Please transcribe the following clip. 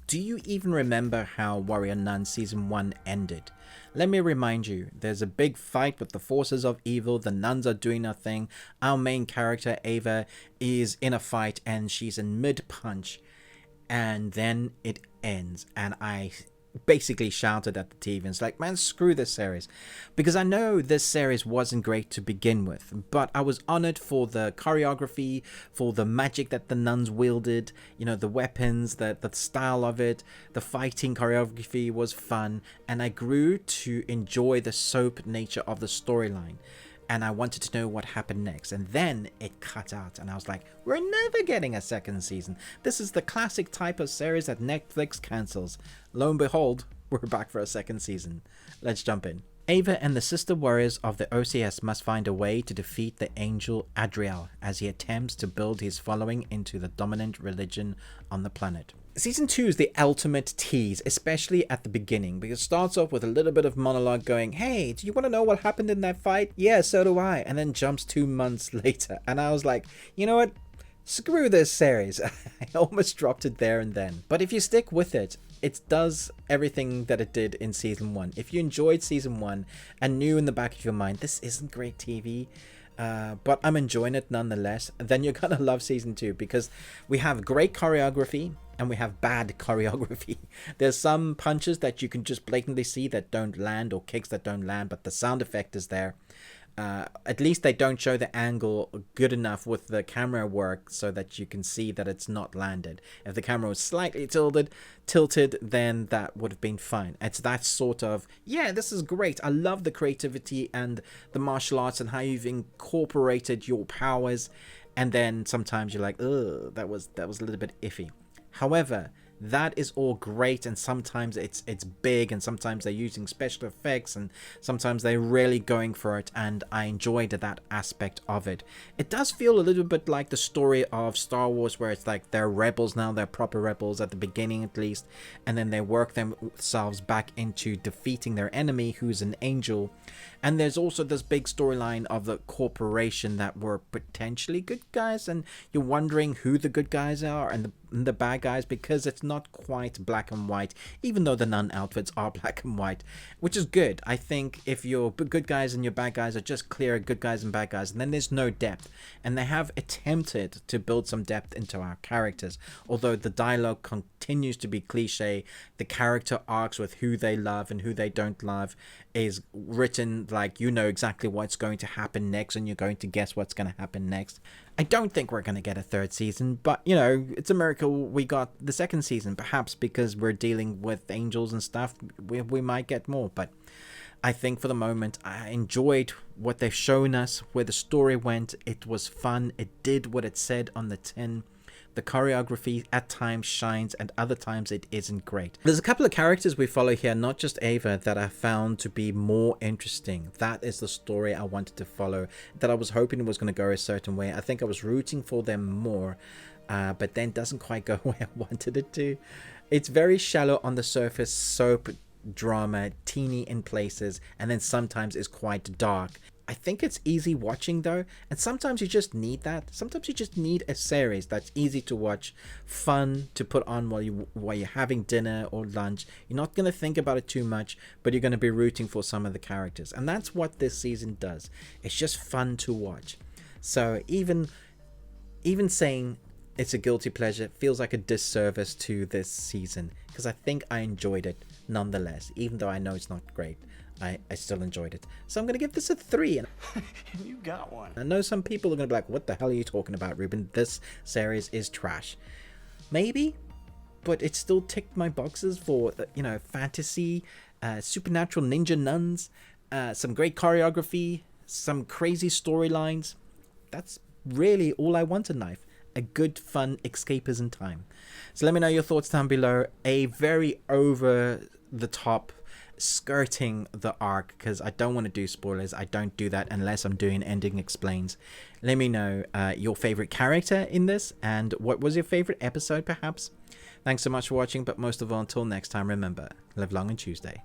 Do you even remember how Warrior Nun Season 1 ended? Let me remind you, there's a big fight with the forces of evil, the nuns are doing their thing, our main character Ava is in a fight and she's in mid-punch, and then it ends, and I basically shouted at the TV and it's like, man, screw this series, because I know this series wasn't great to begin with, but I was honored for the choreography, for the magic that the nuns wielded, you know, the weapons, the style of it, the fighting choreography was fun, and I grew to enjoy the soap nature of the storyline. And I wanted to know what happened next. And then it cut out. And I was like, we're never getting a second season. This is the classic type of series that Netflix cancels. Lo and behold, we're back for a second season. Let's jump in. Ava and the sister warriors of the OCS must find a way to defeat the angel Adriel as he attempts to build his following into the dominant religion on the planet. Season 2 is the ultimate tease, especially at the beginning, because it starts off with a little bit of monologue going, hey, do you want to know what happened in that fight? Yeah, so do I. And then jumps 2 months later. And I was like, you know what? Screw this series. I almost dropped it there and then. But if you stick with it, it does everything that it did in Season 1. If you enjoyed Season 1 and knew in the back of your mind, this isn't great TV, but I'm enjoying it nonetheless, then you're gonna love Season 2, because we have great choreography and we have bad choreography. There's some punches that you can just blatantly see that don't land, or kicks that don't land, but the sound effect is there. At least they don't show the angle good enough with the camera work so that you can see that it's not landed. If the camera was slightly tilted, then that would have been fine. It's that sort of, yeah, this is great. I love the creativity and the martial arts and how you've incorporated your powers. And then sometimes you're like, ugh, that was a little bit iffy. However, that is all great, and sometimes it's big, and sometimes they're using special effects, and sometimes they're really going for it, and I enjoyed that aspect of it. It does feel a little bit like the story of Star Wars, where it's like they're rebels now, they're proper rebels at the beginning at least, and then they work themselves back into defeating their enemy, who's an angel. And there's also this big storyline of the corporation that were potentially good guys, and you're wondering who the good guys are and the bad guys, because it's not quite black and white, even though the nun outfits are black and white, which is good. I think if your good guys and your bad guys are just clear good guys and bad guys, and then there's no depth, and they have attempted to build some depth into our characters, although the dialogue continues to be cliche. The character arcs with who they love and who they don't love is written like you know exactly what's going to happen next, and you're going to guess what's going to happen next. I don't think we're going to get a third season, but, you know, it's a miracle we got the second season. Perhaps because we're dealing with angels and stuff, we might get more. But I think for the moment, I enjoyed what they've shown us, where the story went. It was fun. It did what it said on the tin. The choreography at times shines, and other times it isn't great. There's a couple of characters we follow here, not just Ava, that I found to be more interesting. That is the story I wanted to follow, that I was hoping it was going to go a certain way. I think I was rooting for them more, but then doesn't quite go where I wanted it to. It's very shallow on the surface, soap drama, teeny in places, and then sometimes is quite dark. I think it's easy watching though, and sometimes you just need that. Sometimes you just need a series that's easy to watch, fun to put on while you're having dinner or lunch. You're not going to think about it too much, but you're going to be rooting for some of the characters, and that's what this season does. It's just fun to watch. So even saying it's a guilty pleasure feels like a disservice to this season, because I think I enjoyed it nonetheless, even though I know it's not great. I still enjoyed it. So I'm going to give this a 3. You got one. I know some people are going to be like, what the hell are you talking about, Ruben? This series is trash. Maybe, but it still ticked my boxes for, you know, fantasy, supernatural ninja nuns, some great choreography, some crazy storylines. That's really all I want in life. A good, fun escapism time. So let me know your thoughts down below. A very over-the-top skirting the arc, because I don't want to do spoilers. I don't do that unless I'm doing ending explains. Let me know your favorite character in this, and what was your favorite episode perhaps. Thanks so much for watching, but most of all, until next time, remember, live long and Tuesday.